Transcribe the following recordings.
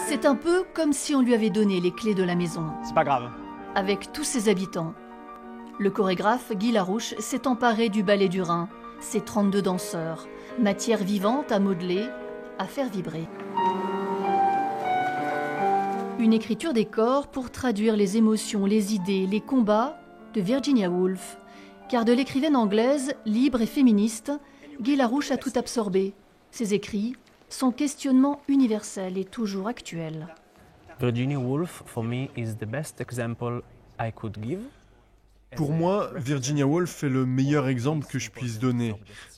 C'est un peu comme si on lui avait donné les clés de la maison. C'est pas grave. Avec tous ses habitants. Le chorégraphe Guy Larouche s'est emparé du ballet du Rhin, ses 32 danseurs, matière vivante à modeler, à faire vibrer. Une écriture des corps pour traduire les émotions, les idées, les combats de Virginia Woolf. Car de l'écrivaine anglaise, libre et féministe, Guy Larouche a tout absorbé. Ses écrits, son questionnement universel et toujours actuel. Virginia Woolf, for me, is the best example I could give. Pour moi, Virginia Woolf est le meilleur exemple que je puisse donner.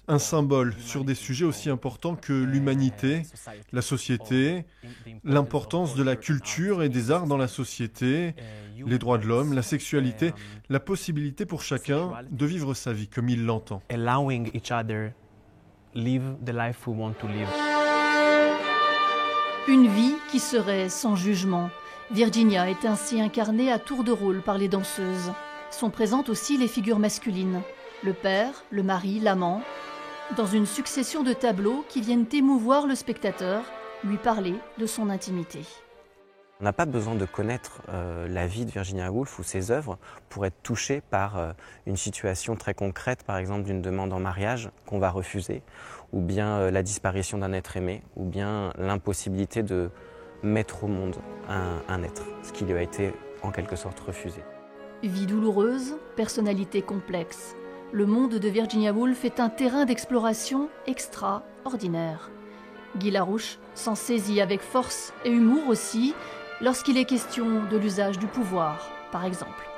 Un symbole sur des sujets aussi importants que l'humanité, la société, l'importance de la culture et des arts dans la société, les droits de l'homme, la sexualité, la possibilité pour chacun de vivre sa vie comme il l'entend. Allowing each other live the life we want to live. Une vie qui serait sans jugement. Virginia est ainsi incarnée à tour de rôle par les danseuses. Sont présentes aussi les figures masculines, le père, le mari, l'amant, dans une succession de tableaux qui viennent émouvoir le spectateur, lui parler de son intimité. On n'a pas besoin de connaître la vie de Virginia Woolf ou ses œuvres pour être touché par une situation très concrète, par exemple d'une demande en mariage qu'on va refuser, ou bien la disparition d'un être aimé, ou bien l'impossibilité de mettre au monde un être, ce qui lui a été en quelque sorte refusé. Vie douloureuse, personnalité complexe. Le monde de Virginia Woolf est un terrain d'exploration extraordinaire. Guy Larouche s'en saisit avec force et humour aussi, lorsqu'il est question de l'usage du pouvoir, par exemple.